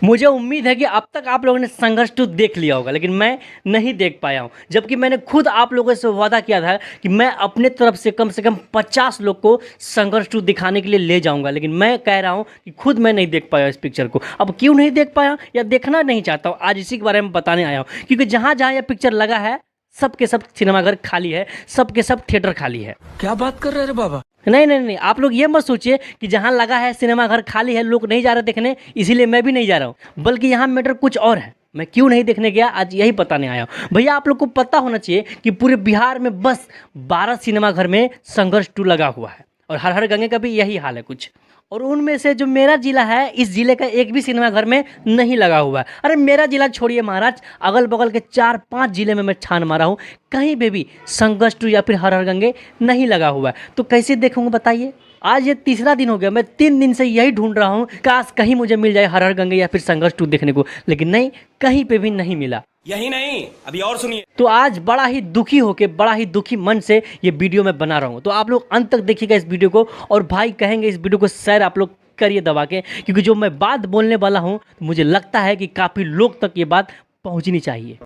मुझे उम्मीद है कि अब तक आप लोगों ने संघर्ष 2 देख लिया होगा, लेकिन मैं नहीं देख पाया हूं, जबकि मैंने खुद आप लोगों से वादा किया था कि मैं अपने तरफ से कम 50 लोग को संघर्ष 2 दिखाने के लिए ले जाऊंगा। लेकिन मैं कह रहा हूं कि खुद मैं नहीं देख पाया इस पिक्चर को। अब क्यों नहीं देख पाया या देखना नहीं चाहता हूँ, आज इसी के बारे में बताने आया हूँ। क्योंकि जहाँ जहाँ यह पिक्चर लगा है सबके सब सिनेमाघर खाली है, सबके सब थिएटर खाली है। क्या बात कर रहे रे बाबा? नहीं, आप लोग ये मत सोचिए कि जहाँ लगा है सिनेमा घर खाली है, लोग नहीं जा रहे देखने, इसीलिए मैं भी नहीं जा रहा हूँ। बल्कि यहाँ मैटर कुछ और है। मैं क्यों नहीं देखने गया आज यही बताने आया हूँ। भैया आप लोग को पता होना चाहिए कि पूरे बिहार में बस 12 सिनेमा घर में संघर्ष 2 लगा हुआ है, और हर हर गंगे का भी यही हाल है कुछ। और उनमें से जो मेरा जिला है, इस जिले का एक भी सिनेमा घर में नहीं लगा हुआ है। अरे मेरा जिला छोड़िए महाराज, अगल बगल के 4-5 जिले में मैं छान मारा हूँ, कहीं पे भी संघर्ष 2 या फिर हर हर गंगे नहीं लगा हुआ है। तो कैसे देखूंगा बताइए। आज ये तीसरा दिन हो गया, मैं 3 दिन से यही ढूंढ रहा हूँ, काश कहीं मुझे मिल जाए हर हर गंगे या फिर संघर्ष 2 देखने को, लेकिन नहीं, कहीं पे भी नहीं मिला। यही नहीं, अभी और सुनिए। तो आज बड़ा ही दुखी होके, बड़ा ही दुखी मन से ये वीडियो मैं बना रहा हूँ। तो आप लोग अंत तक देखिएगा इस वीडियो को, और भाई कहेंगे इस वीडियो को शेयर आप लोग करिए दबा के, क्योंकि जो मैं बात बोलने वाला हूँ मुझे लगता है कि काफ़ी लोग तक ये बात पहुँचनी चाहिए।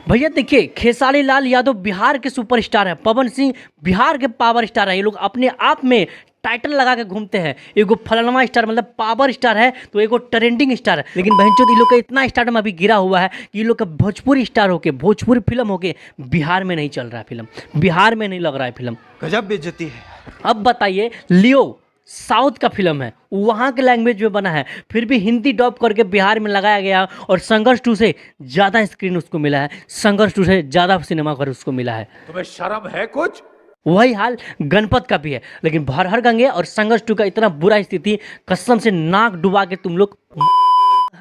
भैया देखिए, खेसारी लाल यादव बिहार के सुपरस्टार हैं, पवन सिंह बिहार के पावर स्टार हैं। ये लोग अपने आप में टाइटल लगा के घूमते हैं, एगो फलाना स्टार मतलब पावर स्टार है, तो एगो ट्रेंडिंग स्टार है। लेकिन बहनचोद ये लोग का इतना स्टारडम अभी गिरा हुआ है कि ये लोग का भोजपुरी स्टार होके, भोजपुरी फिल्म होके बिहार में नहीं चल रहा है, फिल्म बिहार में नहीं लग रहा है फिल्म। गजब बेइज्जती है। अब बताइए, लियो साउथ का फिल्म है, वहाँ के लैंग्वेज में बना है, फिर भी हिंदी डब करके बिहार में लगाया गया, और संघर्ष 2 से ज़्यादा स्क्रीन उसको मिला है, संघर्ष 2 से ज़्यादा सिनेमा घर उसको मिला है। तुम्हें शर्म है कुछ? वही हाल गणपत का भी है। लेकिन हर हर गंगे और संघर्ष 2 का इतना बुरा स्थिति, कसम से नाक डुबा के तुम लोग।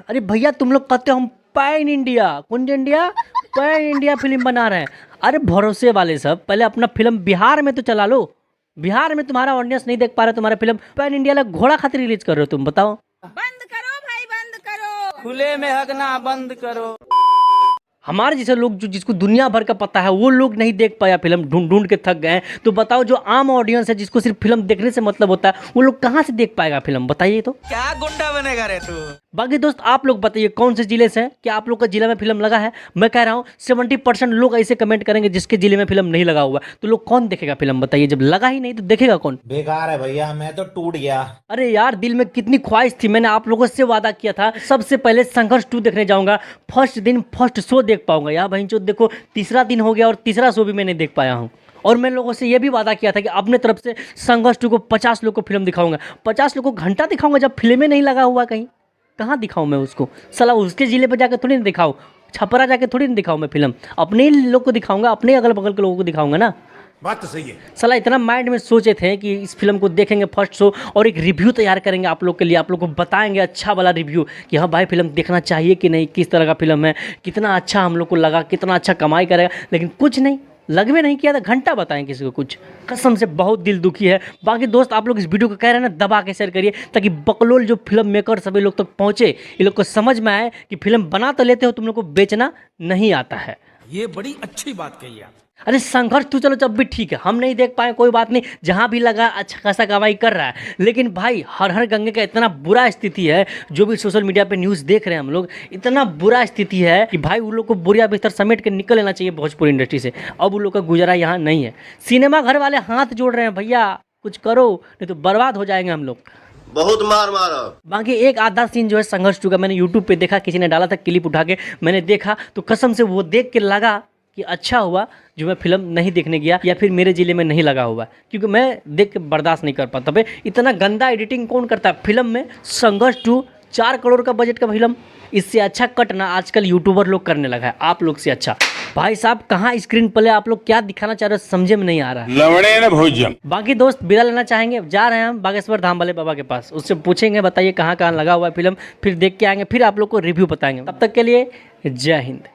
अरे भैया तुम लोग कहते हो हम पैन इंडिया, कौन इंडिया, पैन इंडिया फिल्म बना रहे हैं। अरे भरोसे वाले सब, पहले अपना फिल्म बिहार में तो चला लो। बिहार में तुम्हारा ऑडियंस नहीं देख पा रहा तुम्हारा फिल्म, पैन इंडिया ला घोड़ा खातिर रिलीज कर रहे हो तुम, बताओ। बंद करो भाई, बंद करो। खुले में हगना बंद करो। हमारे जैसे लोग जो जिसको दुनिया भर का पता है, वो लोग नहीं देख पाया फिल्म, ढूंढ ढूंढ के थक गए हैं। तो बताओ, जो आम ऑडियंस है जिसको सिर्फ फिल्म देखने से मतलब होता है, वो लोग कहाँ से देख पाएगा फिल्म, बताइए तो। क्या गुंडा बनेगा रे तू? बाकी दोस्त आप लोग बताइए कौन से जिले से हैं, क्या आप लोग का जिला में फिल्म लगा है। मैं कह रहा हूँ 70% लोग ऐसे कमेंट करेंगे जिसके जिले में फिल्म नहीं लगा हुआ, तो लोग कौन देखेगा फिल्म बताइए। जब लगा ही नहीं तो देखेगा कौन। बेकार है भैया, मैं तो टूट गया। अरे यार दिल में कितनी ख्वाहिश थी, मैंने आप लोगों से वादा किया था सबसे पहले संघर्ष 2 देखने जाऊंगा, फर्स्ट दिन फर्स्ट शो देख पाऊंगा। यार भाई जो देखो, तीसरा दिन हो गया और तीसरा शो भी मैं नहीं देख पाया हूँ। और मैं लोगों से ये भी वादा किया था कि अपने तरफ से संघर्ष 2 को 50 लोग को फिल्म दिखाऊंगा, 50 लोग को घंटा दिखाऊंगा। जब फिल्में नहीं लगा हुआ कहीं, कहाँ दिखाऊं मैं उसको। साला उसके जिले पर जाकर थोड़ी ना दिखाऊं, छपरा जाके थोड़ी ना दिखाऊं मैं फिल्म, अपने ही लोग को दिखाऊंगा, अपने अगल बगल के लोगों को दिखाऊंगा ना। बात तो सही है। साला इतना माइंड में सोचे थे कि इस फिल्म को देखेंगे फर्स्ट शो, और एक रिव्यू तैयार करेंगे आप लोग के लिए, आप लोग को बताएंगे अच्छा वाला रिव्यू कि हाँ भाई फिल्म देखना चाहिए कि नहीं, किस तरह का फिल्म है, कितना अच्छा हम लोग को लगा, कितना अच्छा कमाई करेगा। लेकिन कुछ नहीं, लगवे नहीं किया था, घंटा बताएं किसी को कुछ। कसम से बहुत दिल दुखी है। बाकी दोस्त आप लोग इस वीडियो को कह रहे हैं ना, दबा के शेयर करिए, ताकि बकलोल जो फिल्म मेकर सभी लोग तक पहुँचे, ये लोग को समझ में आए कि फिल्म बना तो लेते हो, तुम लोग को बेचना नहीं आता है। ये बड़ी अच्छी बात कही आप। अरे संघर्ष 2 चलो जब भी ठीक है, हम नहीं देख पाए कोई बात नहीं, जहाँ भी लगा अच्छा खासा कमाई कर रहा है। लेकिन भाई हर हर गंगे का इतना बुरा स्थिति है, जो भी सोशल मीडिया पे न्यूज़ देख रहे हैं हम लोग, इतना बुरा स्थिति है कि भाई उन लोग को बोरिया बिस्तर समेट के निकल लेना चाहिए भोजपुरी इंडस्ट्री से। अब उन लोग का गुजारा यहाँ नहीं है। सिनेमा घर वाले हाथ जोड़ रहे हैं, भैया कुछ करो नहीं तो बर्बाद हो जाएंगे हम लोग। बहुत मार मारो। बाकी एक आधा सीन जो है संघर्ष 2 का मैंने यूट्यूब पे देखा, किसी ने डाला था क्लिप उठा के, मैंने देखा तो कसम से वो देख के लगा कि अच्छा हुआ जो मैं फिल्म नहीं देखने गया, या फिर मेरे ज़िले में नहीं लगा हुआ, क्योंकि मैं देख के बर्दाश्त नहीं कर पाता। भाई इतना गंदा एडिटिंग कौन करता है फिल्म में। संघर्ष 2 4 करोड़ का बजट का फिल्म, इससे अच्छा कट ना आजकल यूट्यूबर लोग करने लगा है, आप लोग से अच्छा। भाई साहब कहाँ स्क्रीन प्ले, आप लोग क्या दिखाना चाह रहे हो समझे में नहीं आ रहा है। लवड़े न भोजन। बाकी दोस्त विदा लेना चाहेंगे, जा रहे हैं हम बागेश्वर धाम वाले बाबा के पास, उससे पूछेंगे बताइए कहाँ कहाँ लगा हुआ है फिल्म, फिर देख के आएंगे, फिर आप लोग को रिव्यू बताएंगे। तब तक के लिए जय हिंद।